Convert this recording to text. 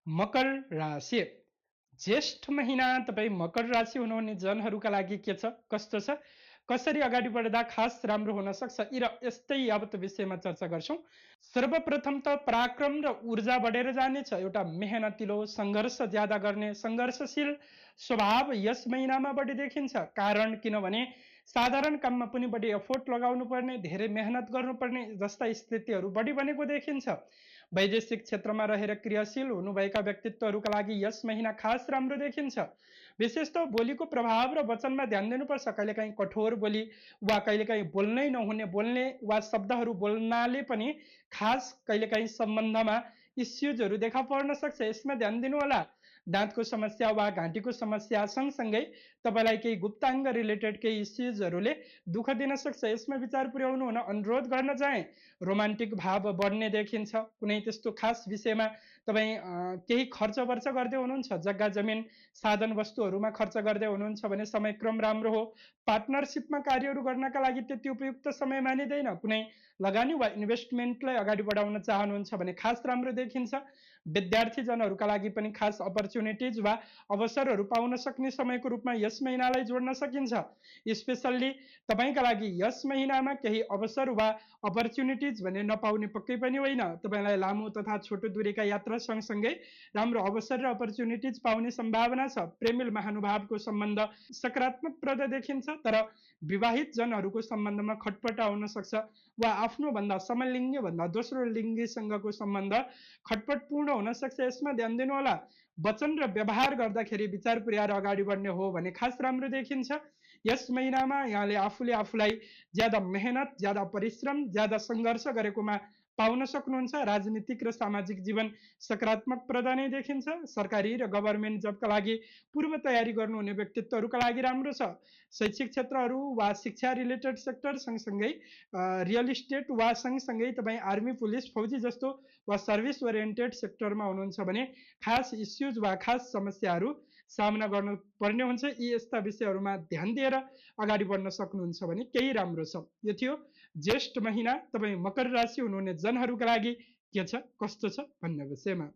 मकर राशि ज्येष्ठ महिना तपाईँ मकर राशि हुनुहुने जनहरूका लागि के छ, कस्तो छ, कसरी अगाडि बढ्दा खास राम्रो हुन सक्छ, यी र यस्तै यावत विषयमा चर्चा गर्छौं। सर्वप्रथम त पराक्रम र ऊर्जा बढेर जानेछ। एउटा मेहनतिलो, सङ्घर्ष ज्यादा गर्ने, सङ्घर्षशील स्वभाव यस महिनामा बढी देखिन्छ। कारण किनभने साधारण काममा पनि बढी एफोर्ट लगाउनु पर्ने, धेरै मेहनत गर्नुपर्ने जस्ता स्थितिहरू बढी बनेको देखिन्छ। वैदेशिक क्षेत्रमा रहेर क्रियाशील हुनुभएका व्यक्तित्वहरूका लागि यस महिना खास राम्रो देखिन्छ। विशेष त बोलीको प्रभाव र वचनमा ध्यान दिनुपर्छ। कहिलेकाहीँ कठोर बोली वा कहिलेकाहीँ बोल्नै नहुने बोल्ने वा शब्दहरू बोल्नाले पनि खास कहिलेकाहीँ सम्बन्धमा इस्युजहरू देखा पर्न सक्छ। यसमा ध्यान दिनु होला। दाँतको समस्या वा घाँटीको समस्या सँगसँगै तपाईँलाई केही गुप्ताङ्ग रिलेटेड केही इस्युजहरूले दुःख दिन सक्छ। यसमा विचार पुर्याउनु हुन अनुरोध गर्न चाहे। रोमान्टिक भाव बढ्ने देखिन्छ। कुनै त्यस्तो खास विषयमा तपाईँ केही खर्च वर्च गर्दै हुनुहुन्छ, जग्गा जमिन साधन वस्तुहरूमा खर्च गर्दै हुनुहुन्छ भने समयक्रम राम्रो हो। पार्टनरसिपमा कार्यहरू गर्नका लागि त्यति उपयुक्त समय मानिँदैन। कुनै लगानी वा इन्भेस्टमेन्टलाई अगाडि बढाउन चाहनुहुन्छ भने खास राम्रो देखिन्छ। विद्यार्थीजनहरूका लागि पनि खास अपर्च्युनिटिज वा अवसरहरू पाउन सक्ने समयको रूपमा यस महिनालाई जोड्न सकिन्छ। स्पेसल्ली तपाईँका लागि यस महिनामा केही अवसर वा अपर्च्युनिटिज भने नपाउने पक्कै पनि होइन। तपाईँलाई लामो तथा छोटो दूरीका यात्रा सँगसँगै राम्रो अवसर र अपर्च्युनिटिज पाउने सम्भावना छ। प्रेमिल महानुभावको सम्बन्ध सकारात्मकप्रद देखिन्छ, तर विवाहित जनहरूको सम्बन्धमा खटपट आउन सक्छ वा आफ्नो भन्दा समलिङ्गी भन्दा दोस्रो लिङ्गीसँगको सम्बन्ध खटपटपूर्ण हुन सक्छ। यसमा ध्यान दिनु होला। वचन र व्यवहार गर्दाखेरि विचार पुर्याएर अगाडि बढ्ने हो भने खास राम्रो देखिन्छ। यस महिनामा यहाँले आफूले आफूलाई ज्यादा मेहनत, ज्यादा परिश्रम, ज्यादा सङ्घर्ष गरेकोमा पाउन सक्नुहुन्छ। राजनीतिक र सामाजिक जीवन सकारात्मकप्रद नै देखिन्छ। सरकारी र गभर्मेन्ट जबका लागि पूर्व तयारी गर्नुहुने व्यक्तित्वहरूका लागि राम्रो छ। शैक्षिक क्षेत्रहरू वा शिक्षा रिलेटेड सेक्टर सँगसँगै रियल इस्टेट वा सँगसँगै तपाईँ आर्मी, पुलिस, फौजी जस्तो वा सर्भिस ओरिएन्टेड सेक्टरमा हुनुहुन्छ भने खास इस्युज वा खास समस्याहरू सामना गर्नुपर्ने हुन्छ। यी यस्ता विषयहरूमा ध्यान दिएर अगाडि बढ्न सक्नुहुन्छ भने केही राम्रो छ। यो थियो ज्येष्ठ महिना तपाईँ मकर राशि हुनुहुने जनहरूका लागि के छ, कस्तो छ भन्ने विषयमा।